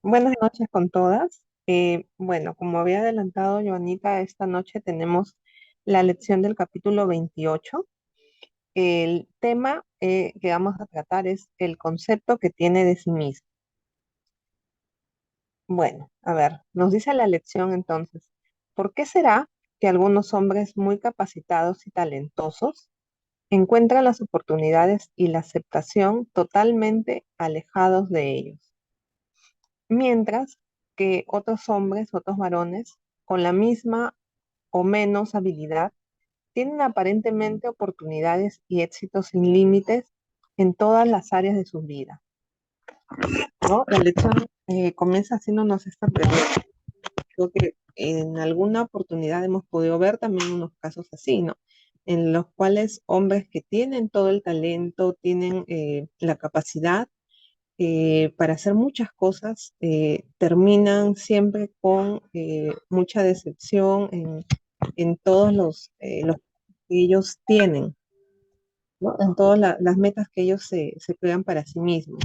Buenas noches con todas. Bueno, como había adelantado Joanita, esta noche tenemos la lección del capítulo 28. El tema que vamos a tratar es el concepto que tiene de sí mismo. Bueno, a ver, nos dice la lección entonces, ¿por qué será que algunos hombres muy capacitados y talentosos encuentran las oportunidades y la aceptación totalmente alejados de ellos? Mientras que otros hombres, otros varones, con la misma o menos habilidad, tienen aparentemente oportunidades y éxitos sin límites en todas las áreas de su vida, ¿no? La lección comienza haciéndonos esta pregunta. Creo que en alguna oportunidad hemos podido ver también unos casos así, ¿no? En los cuales hombres que tienen todo el talento, tienen la capacidad, para hacer muchas cosas, terminan siempre con mucha decepción en todos los que ellos tienen, ¿no? En todas las metas que ellos se crean para sí mismos.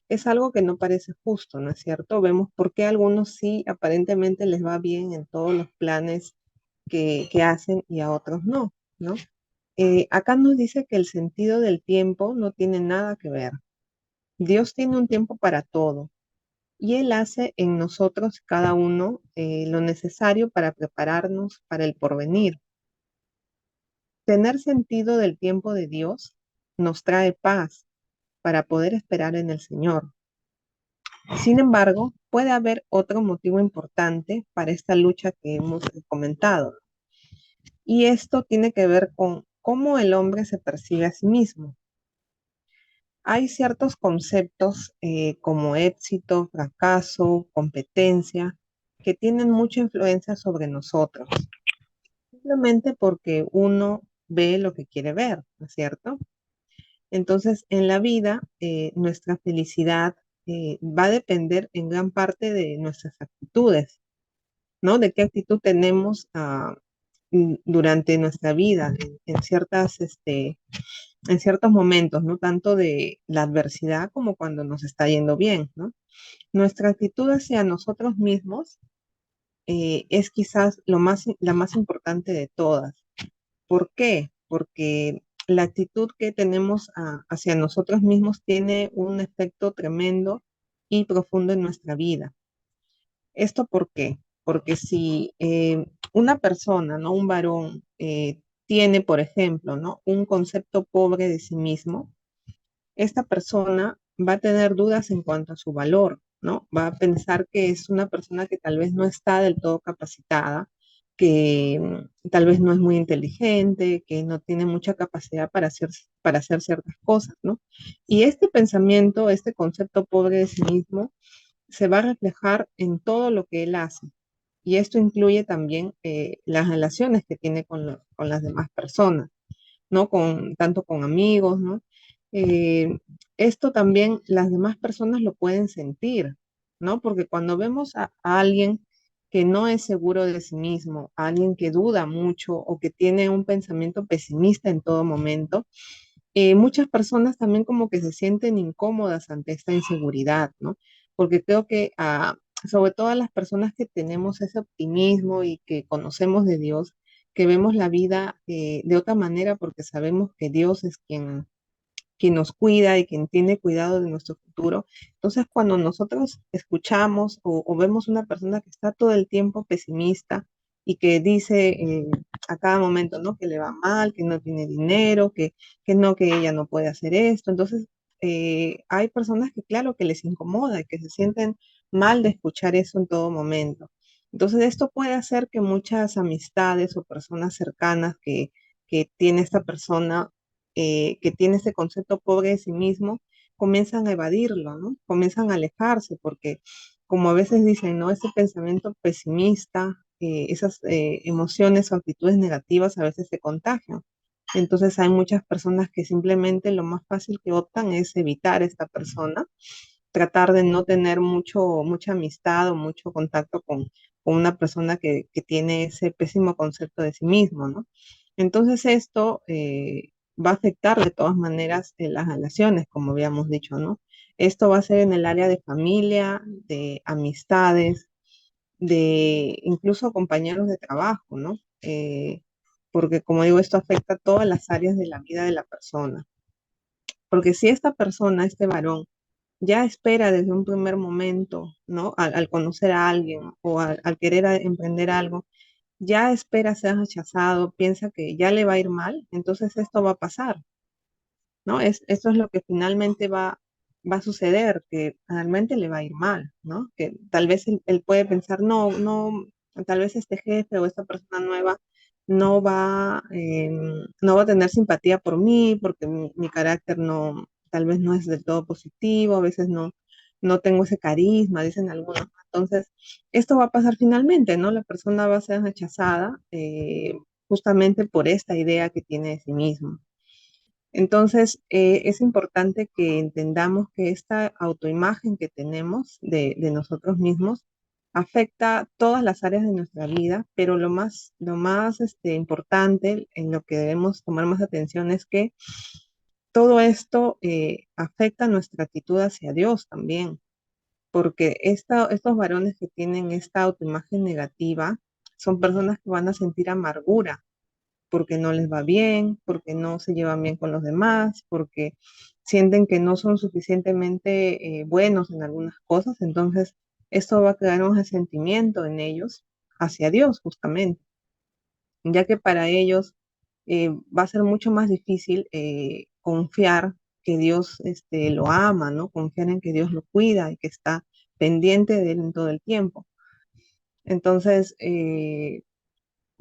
Es algo que no parece justo, ¿no es cierto? Vemos por qué a algunos sí aparentemente les va bien en todos los planes que hacen y a otros no, ¿no? Acá nos dice que el sentido del tiempo no tiene nada que ver. Dios tiene un tiempo para todo y Él hace en nosotros cada uno lo necesario para prepararnos para el porvenir. Tener sentido del tiempo de Dios nos trae paz para poder esperar en el Señor. Sin embargo, puede haber otro motivo importante para esta lucha que hemos comentado, y esto tiene que ver con cómo el hombre se percibe a sí mismo. Hay ciertos conceptos como éxito, fracaso, competencia, que tienen mucha influencia sobre nosotros, simplemente porque uno ve lo que quiere ver, ¿no es cierto? Entonces, en la vida, nuestra felicidad va a depender en gran parte de nuestras actitudes, ¿no? De qué actitud tenemos durante nuestra vida, en ciertos momentos, ¿no? Tanto de la adversidad como cuando nos está yendo bien, ¿no? Nuestra actitud hacia nosotros mismos es quizás la más importante de todas. ¿Por qué? Porque la actitud que tenemos hacia nosotros mismos tiene un efecto tremendo y profundo en nuestra vida. ¿Esto por qué? Porque si una persona, ¿no? Un varón, tiene, por ejemplo, ¿no? Un concepto pobre de sí mismo, esta persona va a tener dudas en cuanto a su valor, ¿no? Va a pensar que es una persona que tal vez no está del todo capacitada, que tal vez no es muy inteligente, que no tiene mucha capacidad para hacer ciertas cosas, ¿no? Y este pensamiento, este concepto pobre de sí mismo, se va a reflejar en todo lo que él hace. Y esto incluye también las relaciones que tiene con las demás personas, ¿no? Tanto con amigos, ¿no? Eh, Esto también las demás personas lo pueden sentir, ¿no? Porque cuando vemos a alguien que no es seguro de sí mismo, a alguien que duda mucho o que tiene un pensamiento pesimista en todo momento, muchas personas también como que se sienten incómodas ante esta inseguridad, ¿no? Porque creo que sobre todo a las personas que tenemos ese optimismo y que conocemos de Dios, que vemos la vida de otra manera porque sabemos que Dios es quien nos cuida y quien tiene cuidado de nuestro futuro. Entonces, cuando nosotros escuchamos o vemos una persona que está todo el tiempo pesimista y que dice a cada momento, ¿no? Que le va mal, que no tiene dinero, que no, que ella no puede hacer esto. Entonces, hay personas que, claro, que les incomoda y que se sienten mal de escuchar eso en todo momento. Entonces, esto puede hacer que muchas amistades o personas cercanas que tiene esta persona que tiene ese concepto pobre de sí mismo, comienzan a evadirlo, ¿no? Comienzan a alejarse porque, como a veces dicen, ¿no? Ese pensamiento pesimista, esas emociones o actitudes negativas a veces se contagian. Entonces hay muchas personas que simplemente lo más fácil que optan es evitar a esta persona, tratar de no tener mucha amistad o mucho contacto con una persona que tiene ese pésimo concepto de sí mismo, ¿no? Entonces esto va a afectar de todas maneras las relaciones, como habíamos dicho, ¿no? Esto va a ser en el área de familia, de amistades, de incluso compañeros de trabajo, ¿no? Porque como digo, esto afecta a todas las áreas de la vida de la persona. Porque si esta persona, este varón, ya espera desde un primer momento, ¿no? Al conocer a alguien o al querer emprender algo, ya espera ser rechazado, piensa que ya le va a ir mal, entonces esto va a pasar, ¿no? Esto es lo que finalmente va a suceder, que realmente le va a ir mal, ¿no? Que tal vez él puede pensar, no, no, tal vez este jefe o esta persona nueva no va a tener simpatía por mí, porque mi carácter no, tal vez no es del todo positivo, a veces no tengo ese carisma, dicen algunos. Entonces, esto va a pasar finalmente, ¿no? La persona va a ser rechazada justamente por esta idea que tiene de sí mismo. Entonces, es importante que entendamos que esta autoimagen que tenemos de nosotros mismos afecta todas las áreas de nuestra vida, pero lo más importante en lo que debemos tomar más atención es que todo esto afecta nuestra actitud hacia Dios también, porque estos varones que tienen esta autoimagen negativa son personas que van a sentir amargura porque no les va bien, porque no se llevan bien con los demás, porque sienten que no son suficientemente buenos en algunas cosas. Entonces, esto va a crear un resentimiento en ellos hacia Dios, justamente, ya que para ellos va a ser mucho más difícil confiar que Dios lo ama, ¿no? Confiar en que Dios lo cuida y que está pendiente de él en todo el tiempo. Entonces,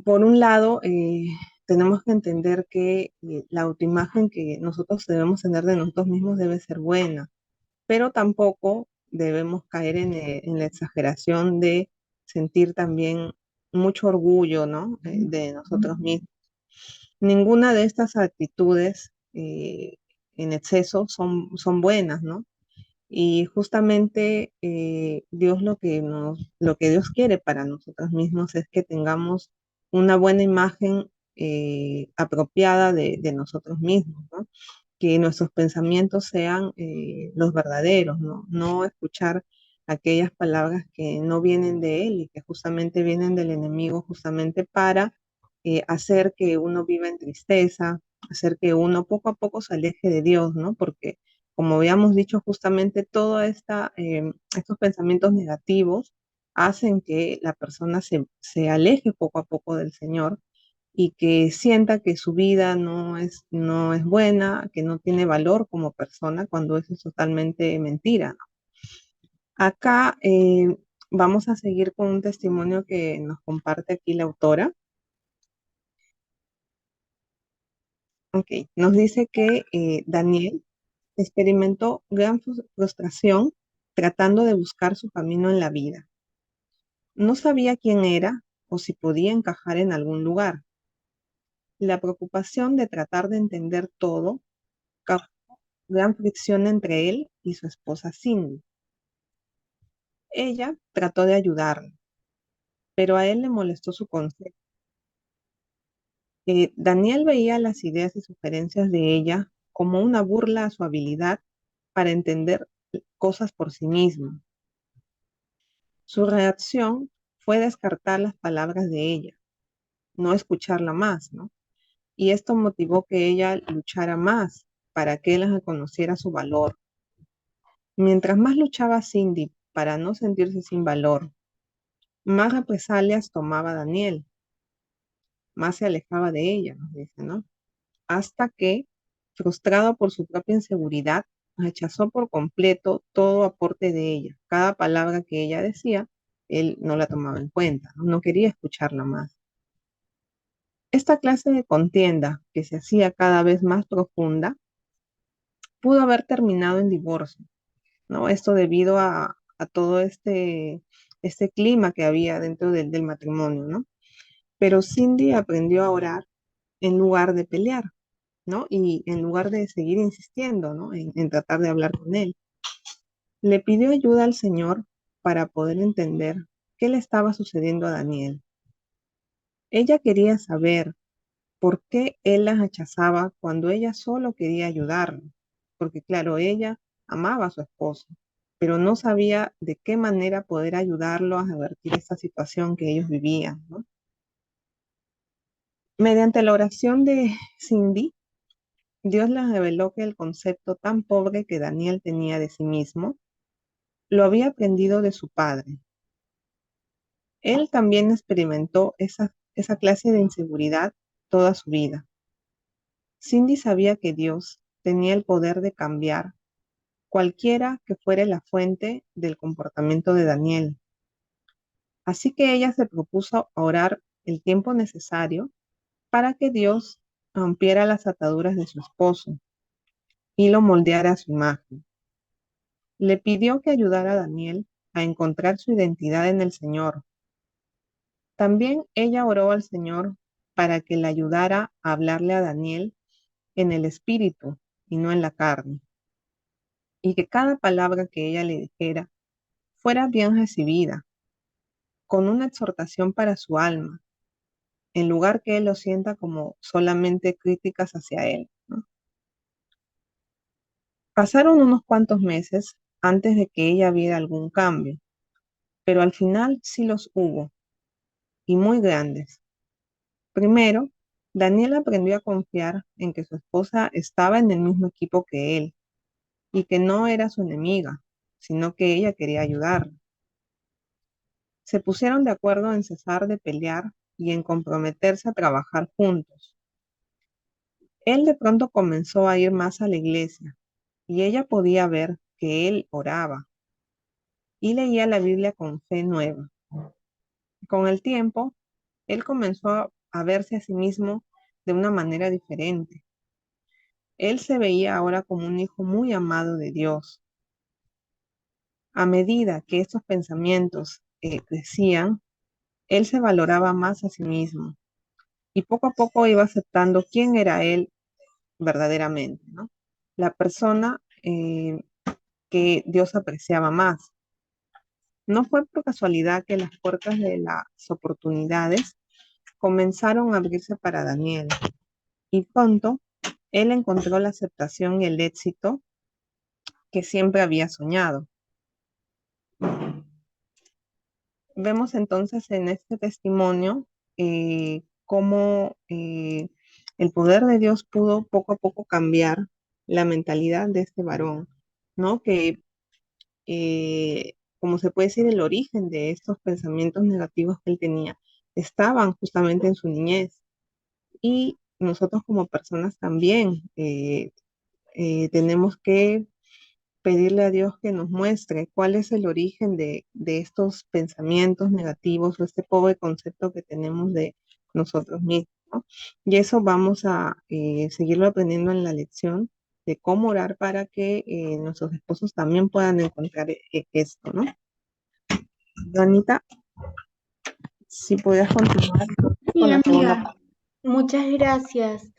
por un lado, tenemos que entender que la autoimagen que nosotros debemos tener de nosotros mismos debe ser buena, pero tampoco debemos caer en la exageración de sentir también mucho orgullo, ¿no? De nosotros mismos. Ninguna de estas actitudes en exceso son buenas, ¿no? Y justamente Dios lo que Dios quiere para nosotros mismos es que tengamos una buena imagen apropiada de nosotros mismos, ¿no? Que nuestros pensamientos sean los verdaderos, ¿no? No escuchar aquellas palabras que no vienen de Él y que justamente vienen del enemigo, justamente para hacer que uno viva en tristeza, hacer que uno poco a poco se aleje de Dios, ¿no? Porque como habíamos dicho, justamente todos estos pensamientos negativos hacen que la persona se aleje poco a poco del Señor y que sienta que su vida no es buena, que no tiene valor como persona, cuando eso es totalmente mentira, ¿no? Acá vamos a seguir con un testimonio que nos comparte aquí la autora. Ok, nos dice que Daniel experimentó gran frustración tratando de buscar su camino en la vida. No sabía quién era o si podía encajar en algún lugar. La preocupación de tratar de entender todo causó gran fricción entre él y su esposa Cindy. Ella trató de ayudarlo, pero a él le molestó su consejo. Daniel veía las ideas y sugerencias de ella como una burla a su habilidad para entender cosas por sí mismo. Su reacción fue descartar las palabras de ella, no escucharla más, ¿no? Y esto motivó que ella luchara más para que él reconociera su valor. Mientras más luchaba Cindy para no sentirse sin valor, más represalias tomaba Daniel, más se alejaba de ella, nos dice, ¿no? Hasta que, frustrado por su propia inseguridad, rechazó por completo todo aporte de ella. Cada palabra que ella decía, él no la tomaba en cuenta, no quería escucharla más. Esta clase de contienda, que se hacía cada vez más profunda, pudo haber terminado en divorcio, ¿no? Esto debido a todo este clima que había dentro del matrimonio, ¿no? Pero Cindy aprendió a orar en lugar de pelear, ¿no? Y en lugar de seguir insistiendo, ¿no? En tratar de hablar con él. Le pidió ayuda al Señor para poder entender qué le estaba sucediendo a Daniel. Ella quería saber por qué él las rechazaba cuando ella solo quería ayudarlo. Porque claro, ella amaba a su esposo, pero no sabía de qué manera poder ayudarlo a revertir esta situación que ellos vivían, ¿no? Mediante la oración de Cindy, Dios les reveló que el concepto tan pobre que Daniel tenía de sí mismo lo había aprendido de su padre. Él también experimentó esa clase de inseguridad toda su vida. Cindy sabía que Dios tenía el poder de cambiar cualquiera que fuera la fuente del comportamiento de Daniel. Así que ella se propuso orar el tiempo necesario para que Dios rompiera las ataduras de su esposo y lo moldeara a su imagen. Le pidió que ayudara a Daniel a encontrar su identidad en el Señor. También ella oró al Señor para que le ayudara a hablarle a Daniel en el espíritu y no en la carne, y que cada palabra que ella le dijera fuera bien recibida, con una exhortación para su alma, en lugar que él lo sienta como solamente críticas hacia él, ¿no? Pasaron unos cuantos meses antes de que ella viera algún cambio, pero al final sí los hubo, y muy grandes. Primero, Daniel aprendió a confiar en que su esposa estaba en el mismo equipo que él y que no era su enemiga, sino que ella quería ayudarlo. Se pusieron de acuerdo en cesar de pelear y en comprometerse a trabajar juntos. Él de pronto comenzó a ir más a la iglesia y ella podía ver que él oraba y leía la Biblia con fe nueva. Con el tiempo, él comenzó a verse a sí mismo de una manera diferente. Él se veía ahora como un hijo muy amado de Dios. A medida que estos pensamientos crecían, él se valoraba más a sí mismo y poco a poco iba aceptando quién era él verdaderamente, ¿no? La persona que Dios apreciaba más. No fue por casualidad que las puertas de las oportunidades comenzaron a abrirse para Daniel y pronto él encontró la aceptación y el éxito que siempre había soñado. Vemos entonces en este testimonio cómo el poder de Dios pudo poco a poco cambiar la mentalidad de este varón, ¿no? Que, como se puede decir, el origen de estos pensamientos negativos que él tenía estaban justamente en su niñez. Y nosotros como personas también tenemos que pedirle a Dios que nos muestre cuál es el origen de estos pensamientos negativos o este pobre concepto que tenemos de nosotros mismos, ¿no? Y eso vamos a seguirlo aprendiendo en la lección de cómo orar para que nuestros esposos también puedan encontrar esto, ¿no? Juanita, si pudieras continuar Sí, con la segunda amiga, parte. muchas gracias.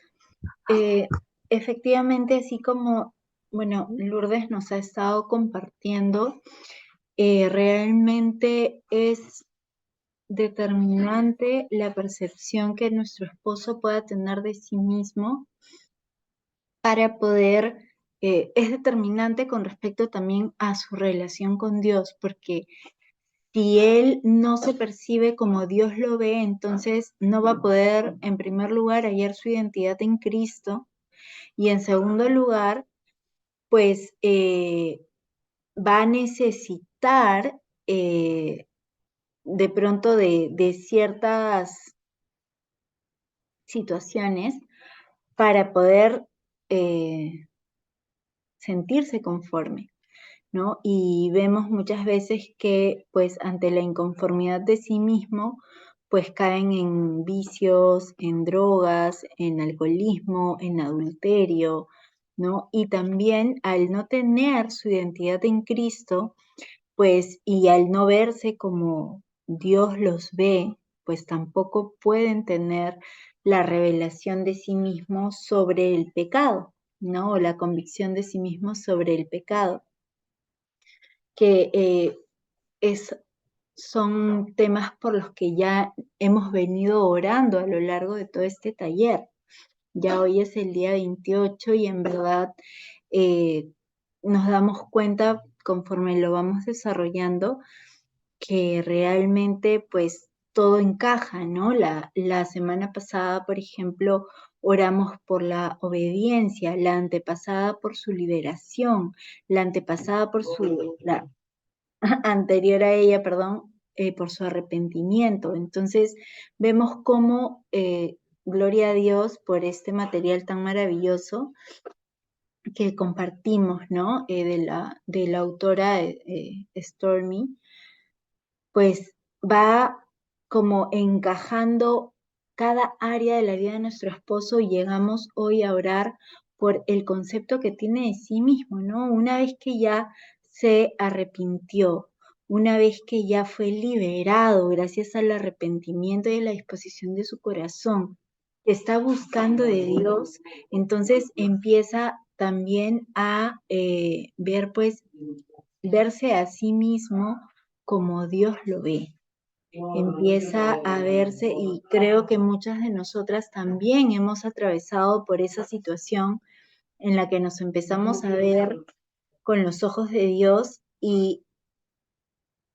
Eh, Efectivamente, así como, bueno, Lourdes nos ha estado compartiendo, realmente es determinante la percepción que nuestro esposo pueda tener de sí mismo para poder, es determinante con respecto también a su relación con Dios, porque si él no se percibe como Dios lo ve, entonces no va a poder, en primer lugar, hallar su identidad en Cristo y en segundo lugar, pues va a necesitar de pronto de ciertas situaciones para poder sentirse conforme, ¿no? Y vemos muchas veces que, pues, ante la inconformidad de sí mismo, pues caen en vicios, en drogas, en alcoholismo, en adulterio, ¿no? Y también al no tener su identidad en Cristo, pues, y al no verse como Dios los ve, pues tampoco pueden tener la revelación de sí mismos sobre el pecado, ¿no? O la convicción de sí mismos sobre el pecado, que es, son temas por los que ya hemos venido orando a lo largo de todo este taller. Ya hoy es el día 28 y en verdad eh, nos damos cuenta conforme lo vamos desarrollando que realmente pues todo encaja, ¿no? La semana pasada, por ejemplo, oramos por la obediencia, la antepasada por su liberación, la antepasada por la anterior a ella, perdón, por su arrepentimiento. Entonces, vemos cómo, gloria a Dios por este material tan maravilloso que compartimos, ¿no? De la autora Stormy, pues va como encajando cada área de la vida de nuestro esposo y llegamos hoy a orar por el concepto que tiene de sí mismo, ¿no? Una vez que ya se arrepintió, una vez que ya fue liberado gracias al arrepentimiento y a la disposición de su corazón, que está buscando de Dios, entonces empieza también a ver, pues, verse a sí mismo como Dios lo ve. Empieza a verse y creo que muchas de nosotras también hemos atravesado por esa situación en la que nos empezamos a ver con los ojos de Dios y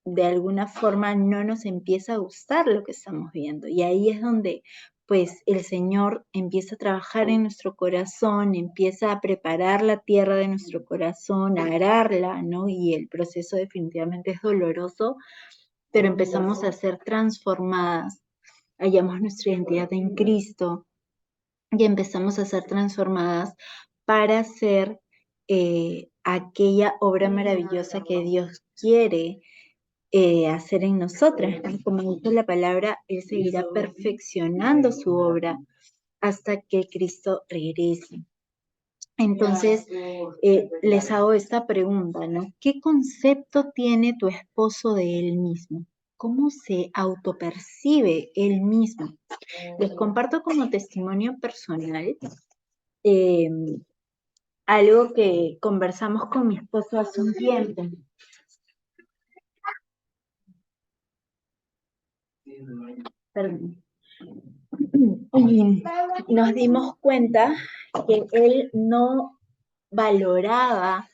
de alguna forma no nos empieza a gustar lo que estamos viendo. Y ahí es donde pues el Señor empieza a trabajar en nuestro corazón, empieza a preparar la tierra de nuestro corazón, a ararla, ¿no? Y el proceso definitivamente es doloroso, pero empezamos a ser transformadas, hallamos nuestra identidad en Cristo y empezamos a ser transformadas para ser aquella obra maravillosa que Dios quiere hacer en nosotras, ¿no? Como dice la palabra, Él seguirá perfeccionando su obra hasta que Cristo regrese. Entonces, les hago esta pregunta, ¿no? ¿Qué concepto tiene tu esposo de él mismo? ¿Cómo se autopercibe él mismo? Les comparto como testimonio personal eh, algo que conversamos con mi esposo hace un tiempo. Perdón. Y nos dimos cuenta que él no valoraba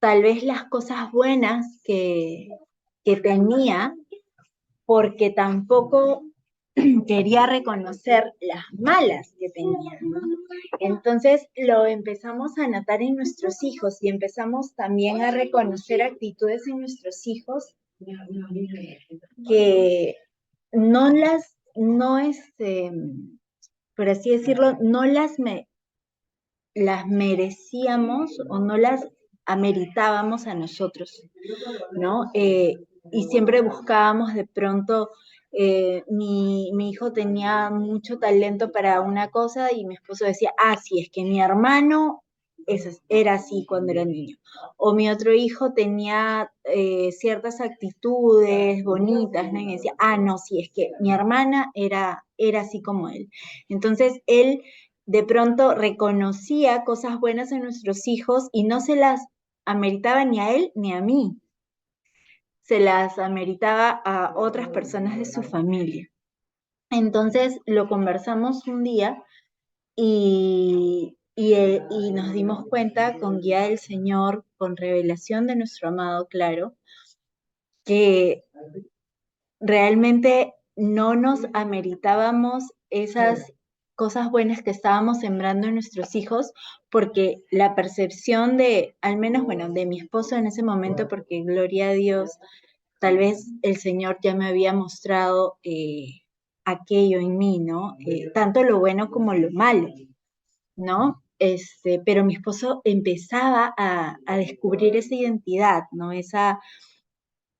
tal vez las cosas buenas que tenía, porque tampoco quería reconocer las malas que tenía, ¿no? Entonces lo empezamos a notar en nuestros hijos y empezamos también a reconocer actitudes en nuestros hijos que no por así decirlo, no las merecíamos o no las ameritábamos a nosotros, ¿no? Y siempre buscábamos de pronto, mi hijo tenía mucho talento para una cosa y mi esposo decía, sí, es que mi hermano era así cuando era niño. O mi otro hijo tenía ciertas actitudes bonitas, ¿no? Y decía, no, sí, es que mi hermana era así como él. Entonces, él de pronto reconocía cosas buenas en nuestros hijos y no se las ameritaba ni a él ni a mí, se las ameritaba a otras personas de su familia. Entonces lo conversamos un día y nos dimos cuenta con guía del Señor, con revelación de nuestro amado, claro, que realmente no nos ameritábamos esas cosas buenas que estábamos sembrando en nuestros hijos, porque la percepción de, al menos, bueno, de mi esposo en ese momento, porque gloria a Dios, tal vez el Señor ya me había mostrado aquello en mí, ¿no? Tanto lo bueno como lo malo, ¿no? Pero mi esposo empezaba a descubrir esa identidad, ¿no? Esa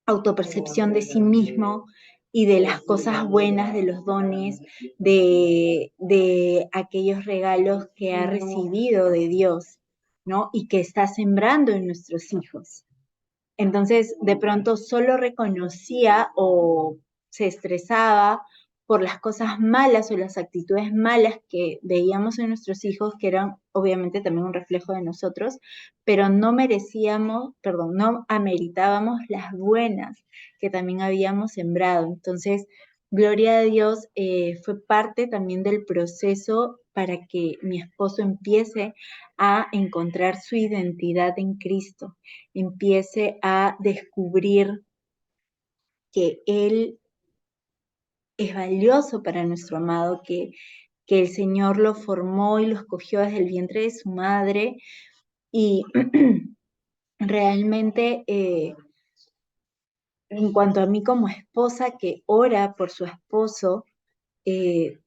autopercepción de sí mismo y de las cosas buenas, de los dones, de aquellos regalos que ha recibido de Dios, ¿no? Y que está sembrando en nuestros hijos. Entonces, de pronto solo reconocía o se estresaba por las cosas malas o las actitudes malas que veíamos en nuestros hijos, que eran obviamente también un reflejo de nosotros, pero no merecíamos, perdón, no ameritábamos las buenas que también habíamos sembrado. Entonces, gloria a Dios, fue parte también del proceso para que mi esposo empiece a encontrar su identidad en Cristo, empiece a descubrir que Él es valioso para nuestro amado, que el Señor lo formó y lo escogió desde el vientre de su madre y realmente en cuanto a mí como esposa que ora por su esposo, eh,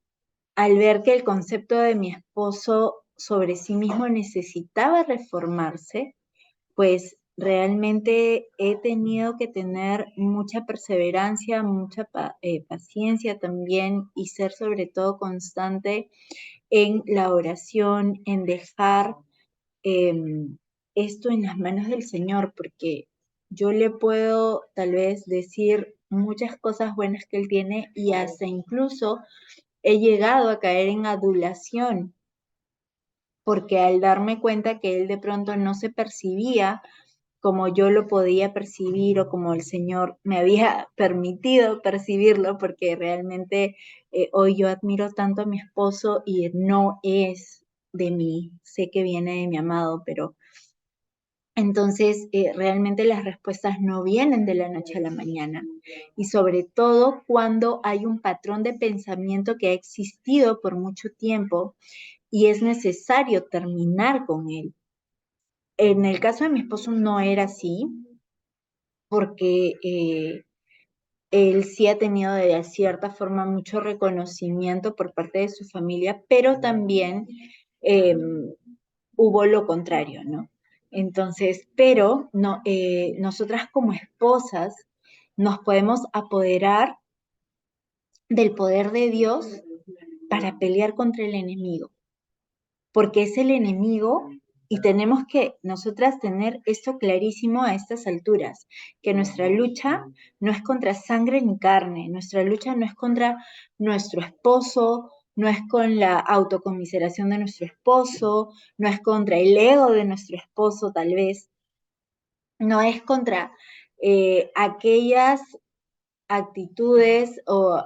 al ver que el concepto de mi esposo sobre sí mismo necesitaba reformarse, pues realmente he tenido que tener mucha perseverancia, mucha paciencia también y ser sobre todo constante en la oración, en dejar esto en las manos del Señor, porque yo le puedo tal vez decir muchas cosas buenas que Él tiene y hasta incluso he llegado a caer en adulación, porque al darme cuenta que Él de pronto no se percibía como yo lo podía percibir o como el Señor me había permitido percibirlo, porque realmente hoy yo admiro tanto a mi esposo y no es de mí, sé que viene de mi amado, pero entonces realmente las respuestas no vienen de la noche a la mañana y sobre todo cuando hay un patrón de pensamiento que ha existido por mucho tiempo y es necesario terminar con él. En el caso de mi esposo no era así, porque él sí ha tenido de cierta forma mucho reconocimiento por parte de su familia, pero también eh, hubo lo contrario, ¿no? Entonces, pero no, nosotras como esposas nos podemos apoderar del poder de Dios para pelear contra el enemigo, porque es el enemigo y tenemos que nosotras tener esto clarísimo a estas alturas, que nuestra lucha no es contra sangre ni carne, nuestra lucha no es contra nuestro esposo, no es con la autocomiseración de nuestro esposo, no es contra el ego de nuestro esposo tal vez, no es contra aquellas actitudes o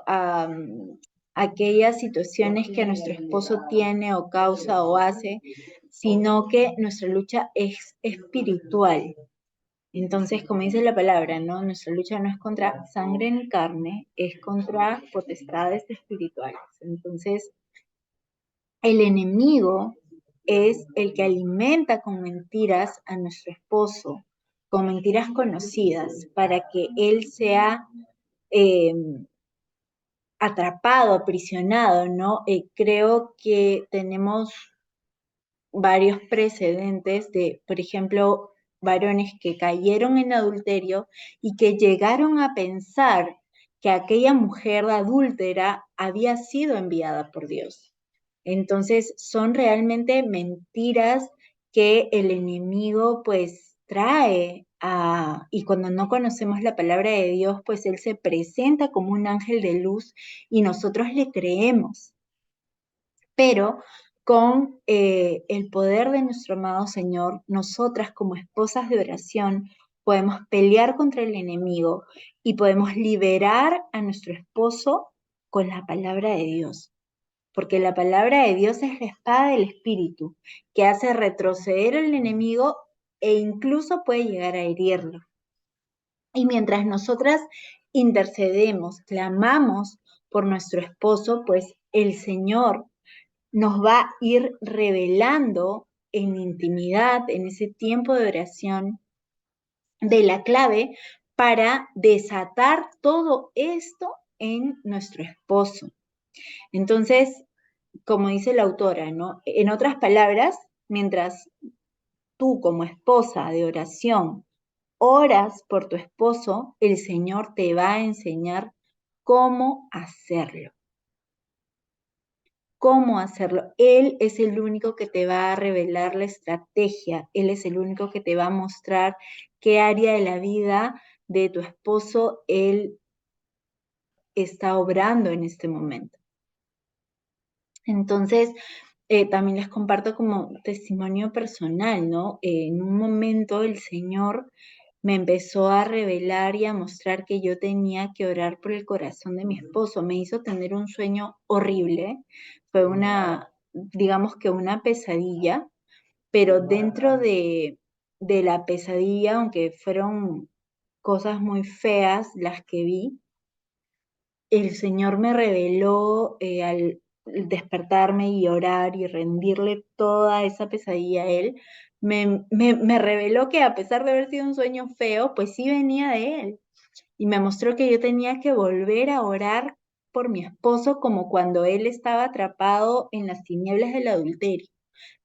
aquellas situaciones que nuestro esposo tiene o causa o hace, sino que nuestra lucha es espiritual. Entonces, como dice la palabra, ¿no? Nuestra lucha no es contra sangre ni carne, es contra potestades espirituales. Entonces, el enemigo es el que alimenta con mentiras a nuestro esposo, con mentiras conocidas, para que él sea eh, atrapado, aprisionado, ¿no? Creo que tenemos varios precedentes de, por ejemplo, varones que cayeron en adulterio y que llegaron a pensar que aquella mujer adúltera había sido enviada por Dios. Entonces, son realmente mentiras que el enemigo pues trae y cuando no conocemos la palabra de Dios, pues él se presenta como un ángel de luz y nosotros le creemos, pero con el poder de nuestro amado Señor, nosotras como esposas de oración podemos pelear contra el enemigo y podemos liberar a nuestro esposo con la palabra de Dios, porque la palabra de Dios es la espada del Espíritu, que hace retroceder al enemigo e incluso puede llegar a herirlo. Y mientras nosotras intercedemos, clamamos por nuestro esposo, pues el Señor nos va a ir revelando en intimidad, en ese tiempo de oración, de la clave para desatar todo esto en nuestro esposo. Entonces, como dice la autora, ¿no? En otras palabras, mientras tú como esposa de oración oras por tu esposo, el Señor te va a enseñar cómo hacerlo. Cómo hacerlo. Él es el único que te va a revelar la estrategia. Él es el único que te va a mostrar qué área de la vida de tu esposo él está obrando en este momento. Entonces, también les comparto como testimonio personal, ¿no? En un momento el Señor me empezó a revelar y a mostrar que yo tenía que orar por el corazón de mi esposo. Me hizo tener un sueño horrible. Fue digamos que una pesadilla, pero dentro de la pesadilla, aunque fueron cosas muy feas las que vi, el Señor me reveló al despertarme y orar y rendirle toda esa pesadilla a Él, me reveló que a pesar de haber sido un sueño feo, pues sí venía de Él. Y me mostró que yo tenía que volver a orar por mi esposo como cuando él estaba atrapado en las tinieblas del adulterio.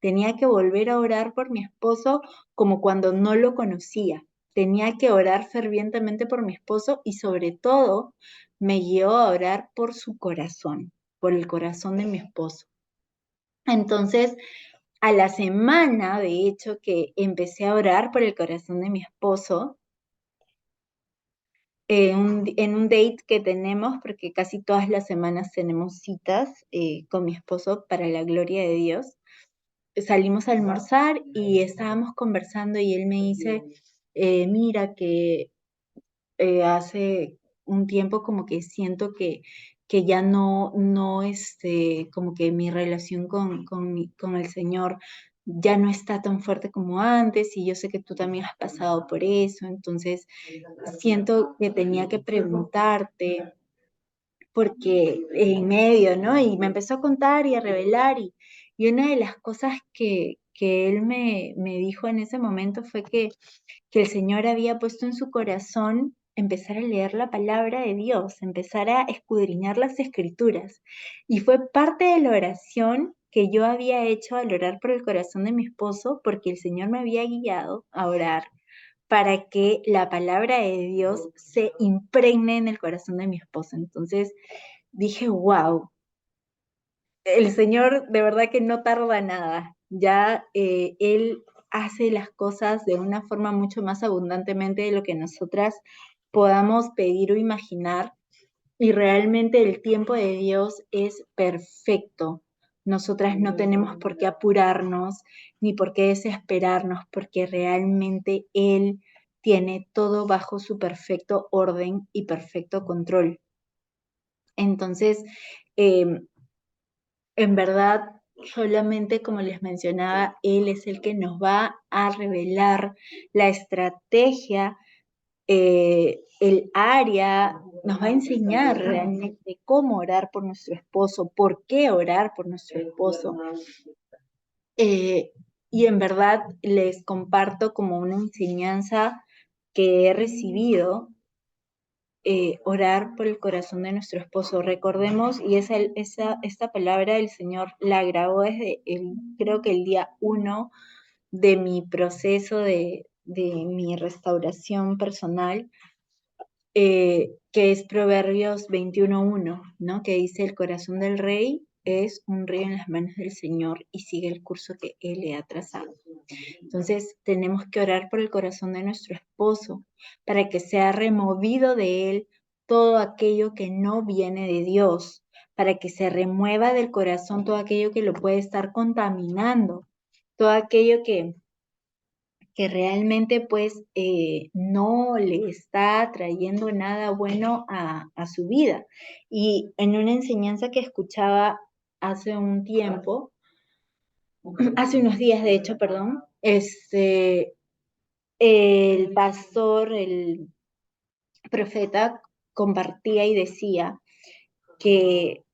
Tenía que volver a orar por mi esposo como cuando no lo conocía. Tenía que orar fervientemente por mi esposo y sobre todo me guió a orar por su corazón, por el corazón de mi esposo. Entonces, a la semana, de hecho, que empecé a orar por el corazón de mi esposo, en un date que tenemos, porque casi todas las semanas tenemos citas con mi esposo para la gloria de Dios, salimos a almorzar y estábamos conversando y él me dice, mira que hace un tiempo como que siento que ya como que mi relación con el Señor ya no está tan fuerte como antes y yo sé que tú también has pasado por eso, entonces siento que tenía que preguntarte porque en medio, ¿no? Y me empezó a contar y a revelar y una de las cosas que él me dijo en ese momento fue que el Señor había puesto en su corazón empezar a leer la palabra de Dios, empezar a escudriñar las escrituras. Y fue parte de la oración que yo había hecho al orar por el corazón de mi esposo, porque el Señor me había guiado a orar para que la palabra de Dios se impregne en el corazón de mi esposo. Entonces dije, wow, el Señor de verdad que no tarda nada. Ya Él hace las cosas de una forma mucho más abundantemente de lo que nosotras podamos pedir o imaginar. Y realmente el tiempo de Dios es perfecto. Nosotras no tenemos por qué apurarnos ni por qué desesperarnos, porque realmente Él tiene todo bajo su perfecto orden y perfecto control. Entonces, eh, en verdad, solamente como les mencionaba, Él es el que nos va a revelar la estrategia, el área, nos va a enseñar realmente cómo orar por nuestro esposo, por qué orar por nuestro esposo. Y en verdad les comparto como una enseñanza que he recibido, orar por el corazón de nuestro esposo. Recordemos, y esta palabra del Señor la grabó creo que el día 1 de mi proceso de mi restauración personal, que es Proverbios 21:1, ¿no? Que dice, el corazón del rey es un río en las manos del Señor y sigue el curso que Él le ha trazado. Entonces, tenemos que orar por el corazón de nuestro esposo para que sea removido de él todo aquello que no viene de Dios, para que se remueva del corazón todo aquello que lo puede estar contaminando, todo aquello que realmente pues no le está trayendo nada bueno a su vida. Y en una enseñanza que escuchaba hace un tiempo, hace unos días de hecho, perdón, el pastor, el profeta compartía y decía que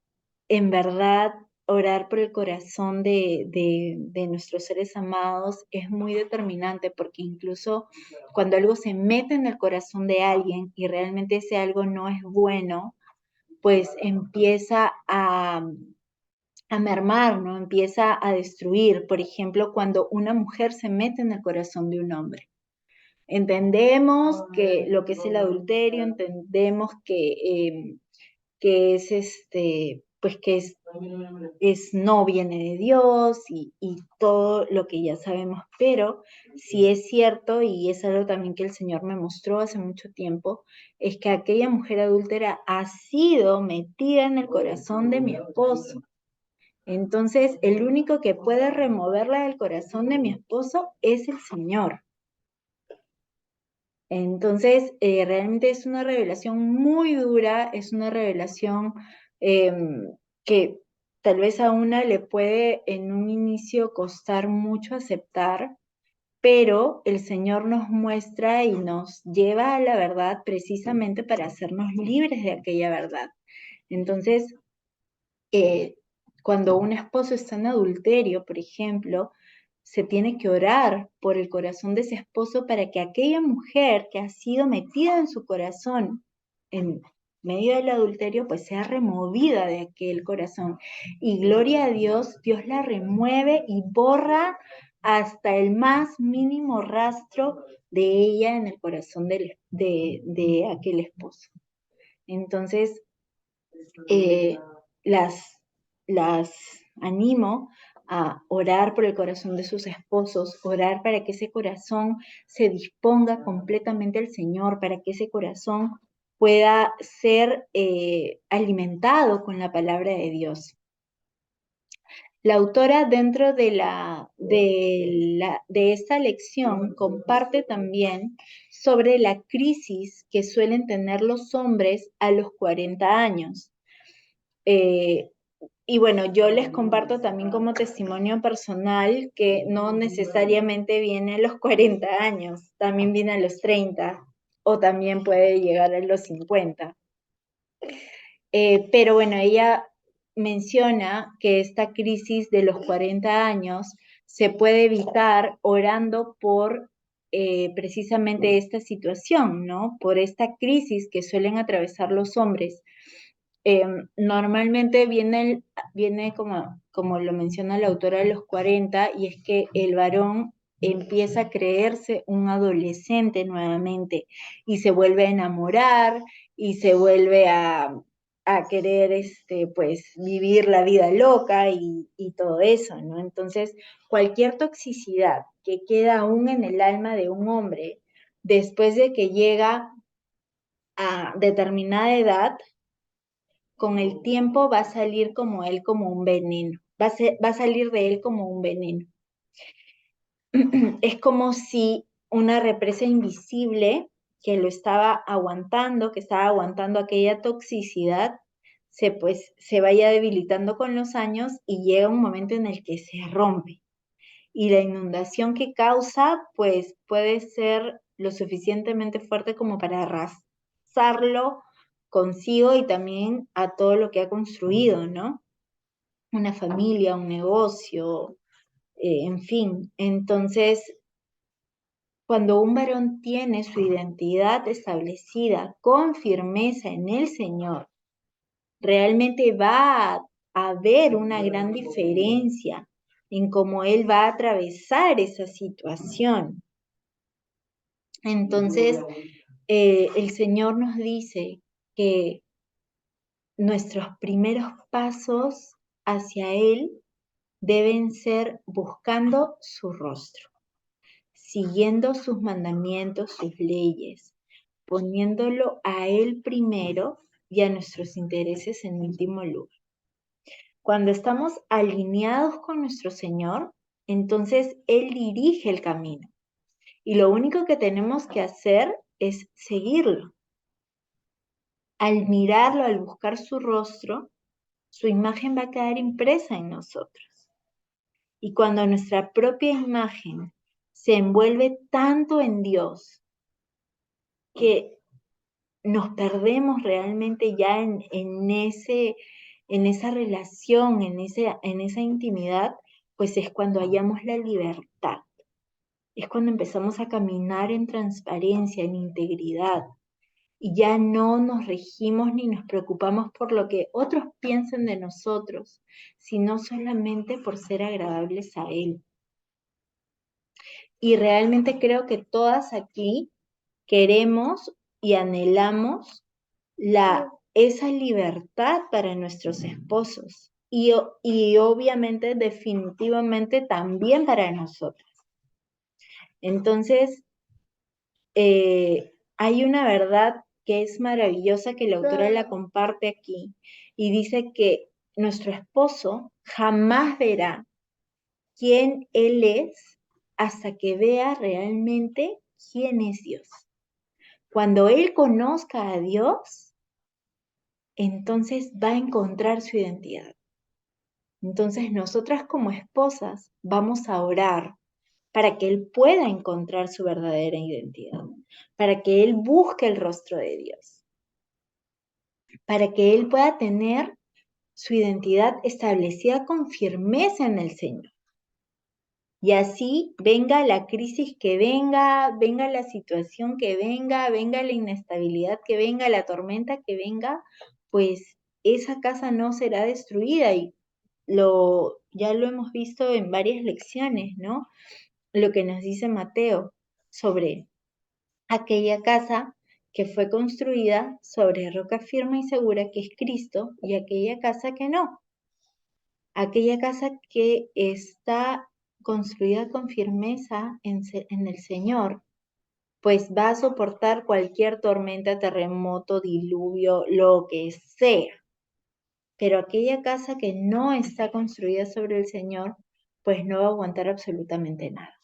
en verdad orar por el corazón de nuestros seres amados es muy determinante porque incluso cuando algo se mete en el corazón de alguien y realmente ese algo no es bueno, pues empieza a mermar, ¿no? Empieza a destruir. Por ejemplo, cuando una mujer se mete en el corazón de un hombre. Entendemos que lo que es el adulterio, entendemos que es pues es no viene de Dios y todo lo que ya sabemos, pero sí es cierto, y es algo también que el Señor me mostró hace mucho tiempo, es que aquella mujer adúltera ha sido metida en el corazón de mi esposo. Entonces, el único que puede removerla del corazón de mi esposo es el Señor. Entonces, realmente es una revelación muy dura, es una revelación que tal vez a una le puede en un inicio costar mucho aceptar, pero el Señor nos muestra y nos lleva a la verdad precisamente para hacernos libres de aquella verdad. Entonces, eh, cuando un esposo está en adulterio, por ejemplo, se tiene que orar por el corazón de ese esposo para que aquella mujer que ha sido metida en su corazón en medio del adulterio, pues sea removida de aquel corazón. Y gloria a Dios, Dios la remueve y borra hasta el más mínimo rastro de ella en el corazón de aquel esposo. Entonces, eh, las, las animo a orar por el corazón de sus esposos, orar para que ese corazón se disponga completamente al Señor, para que ese corazón pueda ser alimentado con la palabra de Dios. La autora dentro de esta lección comparte también sobre la crisis que suelen tener los hombres a los 40 años. Eh, y bueno, yo les comparto también como testimonio personal que no necesariamente viene a los 40 años, también viene a los 30 o también puede llegar a los 50. Pero bueno, ella menciona que esta crisis de los 40 años se puede evitar orando por precisamente esta situación, ¿no? Por esta crisis que suelen atravesar los hombres. Normalmente viene como lo menciona la autora de los 40, y es que el varón empieza a creerse un adolescente nuevamente y se vuelve a enamorar y se vuelve a querer pues vivir la vida loca y todo eso, ¿no? Entonces, cualquier toxicidad que queda aún en el alma de un hombre después de que llega a determinada edad, con el tiempo va a salir como él como un veneno, va a salir de él como un veneno. Es como si una represa invisible que lo estaba aguantando, que estaba aguantando aquella toxicidad, se vaya debilitando con los años y llega un momento en el que se rompe. Y la inundación que causa, pues puede ser lo suficientemente fuerte como para arrasarlo consigo y también a todo lo que ha construido, ¿no? Una familia, un negocio, en fin. Entonces, cuando un varón tiene su identidad establecida con firmeza en el Señor, realmente va a haber una gran diferencia en cómo él va a atravesar esa situación. Entonces, el Señor nos dice que nuestros primeros pasos hacia Él deben ser buscando su rostro, siguiendo sus mandamientos, sus leyes, poniéndolo a Él primero y a nuestros intereses en último lugar. Cuando estamos alineados con nuestro Señor, entonces Él dirige el camino. Y lo único que tenemos que hacer es seguirlo. Al mirarlo, al buscar su rostro, su imagen va a quedar impresa en nosotros. Y cuando nuestra propia imagen se envuelve tanto en Dios que nos perdemos realmente ya en esa relación, en esa intimidad, pues es cuando hallamos la libertad. Es cuando empezamos a caminar en transparencia, en integridad, y ya no nos regimos ni nos preocupamos por lo que otros piensen de nosotros, sino solamente por ser agradables a Él. Y realmente creo que todas aquí queremos y anhelamos esa libertad para nuestros esposos y obviamente, definitivamente también para nosotros. Entonces, hay una verdad que es maravillosa que la autora la comparte aquí y dice que nuestro esposo jamás verá quién él es hasta que vea realmente quién es Dios. Cuando él conozca a Dios, entonces va a encontrar su identidad. Entonces nosotras como esposas vamos a orar para que él pueda encontrar su verdadera identidad, para que él busque el rostro de Dios, para que él pueda tener su identidad establecida con firmeza en el Señor. Y así venga la crisis que venga, venga la situación que venga, venga la inestabilidad que venga, la tormenta que venga, pues esa casa no será destruida y ya lo hemos visto en varias lecciones, ¿no? Lo que nos dice Mateo sobre aquella casa que fue construida sobre roca firme y segura que es Cristo y aquella casa que no. Aquella casa que está construida con firmeza en el Señor, pues va a soportar cualquier tormenta, terremoto, diluvio, lo que sea. Pero aquella casa que no está construida sobre el Señor, pues no va a aguantar absolutamente nada.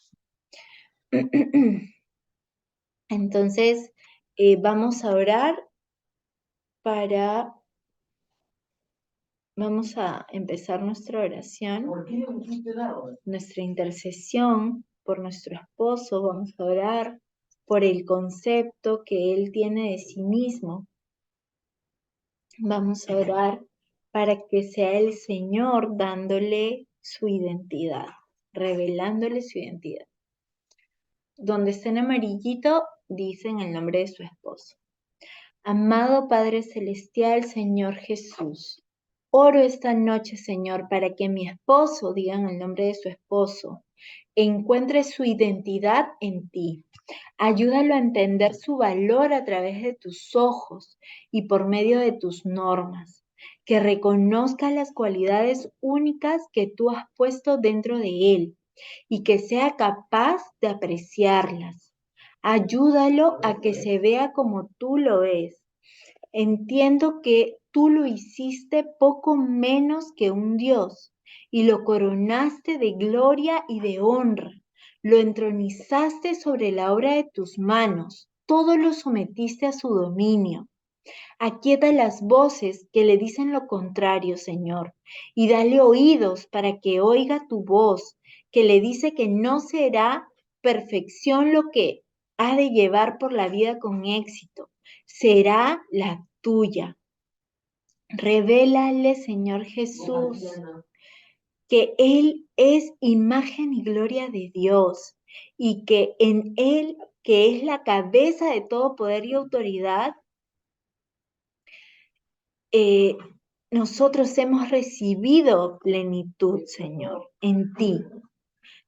Entonces, vamos a orar vamos a empezar nuestra oración, nuestra intercesión por nuestro esposo. Vamos a orar por el concepto que él tiene de sí mismo. Vamos a orar para que sea el Señor dándole su identidad, revelándole su identidad. Donde está en amarillito, dicen el nombre de su esposo. Amado Padre Celestial, Señor Jesús, oro esta noche, Señor, para que mi esposo, digan el nombre de su esposo, encuentre su identidad en ti. Ayúdalo a entender su valor a través de tus ojos y por medio de tus normas. Que reconozca las cualidades únicas que tú has puesto dentro de él y que sea capaz de apreciarlas. Ayúdalo a que se vea como tú lo ves. Entiendo que tú lo hiciste poco menos que un Dios y lo coronaste de gloria y de honra. Lo entronizaste sobre la obra de tus manos. Todo lo sometiste a su dominio. Aquieta las voces que le dicen lo contrario, Señor, y dale oídos para que oiga tu voz, que le dice que no será perfección lo que ha de llevar por la vida con éxito, será la tuya. Revélale, Señor Jesús, que Él es imagen y gloria de Dios y que en Él, que es la cabeza de todo poder y autoridad, nosotros hemos recibido plenitud, Señor, en ti.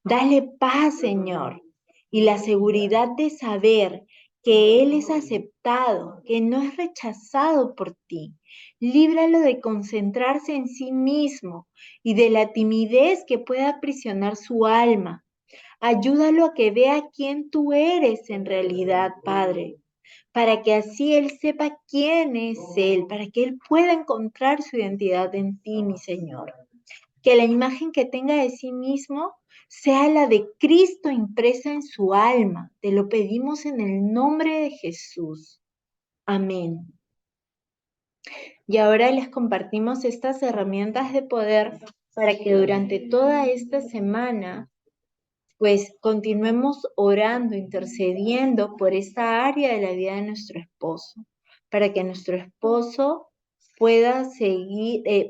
Dale paz, Señor, y la seguridad de saber que Él es aceptado, que no es rechazado por ti. Líbralo de concentrarse en sí mismo y de la timidez que pueda aprisionar su alma. Ayúdalo a que vea quién tú eres en realidad, Padre, para que así Él sepa quién es Él, para que Él pueda encontrar su identidad en ti, mi Señor. Que la imagen que tenga de sí mismo sea la de Cristo impresa en su alma. Te lo pedimos en el nombre de Jesús. Amén. Y ahora les compartimos estas herramientas de poder para que durante toda esta semana pues continuemos orando, intercediendo por esta área de la vida de nuestro esposo, para que nuestro esposo pueda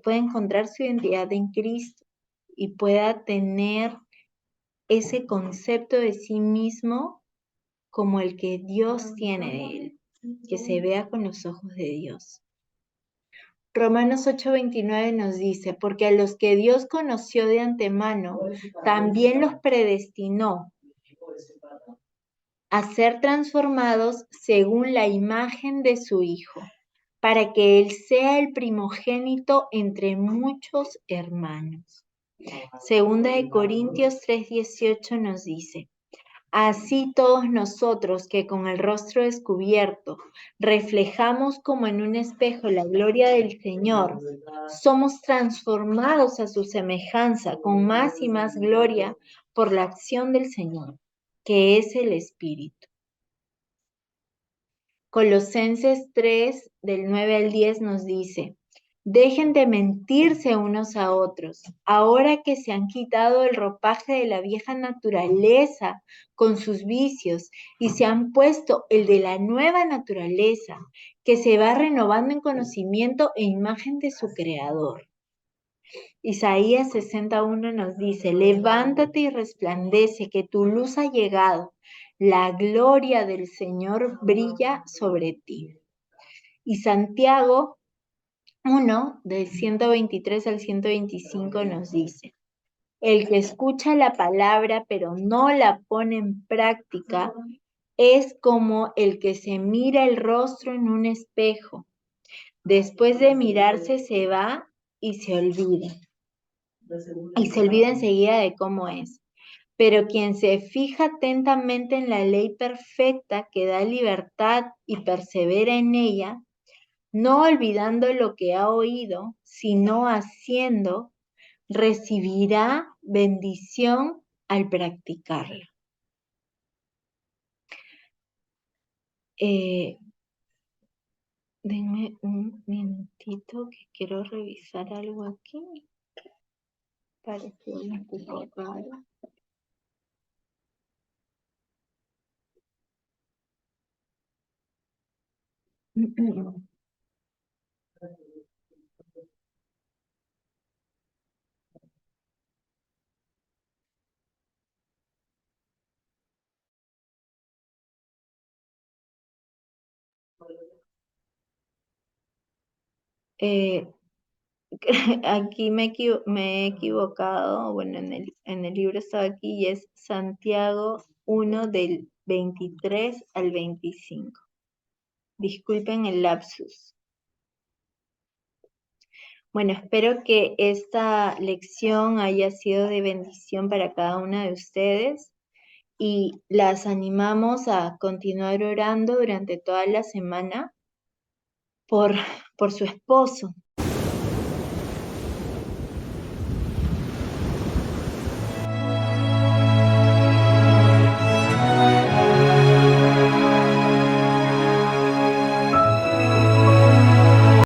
pueda encontrar su identidad en Cristo y pueda tener ese concepto de sí mismo como el que Dios tiene de él, que se vea con los ojos de Dios. Romanos 8:29 nos dice, porque a los que Dios conoció de antemano, también los predestinó a ser transformados según la imagen de su Hijo, para que Él sea el primogénito entre muchos hermanos. Segunda de Corintios 3:18 nos dice, así todos nosotros que con el rostro descubierto reflejamos como en un espejo la gloria del Señor, somos transformados a su semejanza con más y más gloria por la acción del Señor, que es el Espíritu. Colosenses 3, del 9 al 10 nos dice, dejen de mentirse unos a otros, ahora que se han quitado el ropaje de la vieja naturaleza con sus vicios y se han puesto el de la nueva naturaleza, que se va renovando en conocimiento e imagen de su Creador. Isaías 61 nos dice, levántate y resplandece, que tu luz ha llegado, la gloria del Señor brilla sobre ti. Y Santiago 1, del 123 al 125 nos dice, el que escucha la palabra pero no la pone en práctica es como el que se mira el rostro en un espejo. Después de mirarse se va y se olvida. Y se olvida enseguida de cómo es. Pero quien se fija atentamente en la ley perfecta que da libertad y persevera en ella, no olvidando lo que ha oído, sino haciendo, recibirá bendición al practicarla. Denme un minutito que quiero revisar algo aquí. Parece un poco raro. Aquí me he equivocado, bueno, en el libro estaba aquí y es Santiago 1 del 23 al 25. Disculpen el lapsus. Bueno, espero que esta lección haya sido de bendición para cada una de ustedes y las animamos a continuar orando durante toda la semana por su esposo,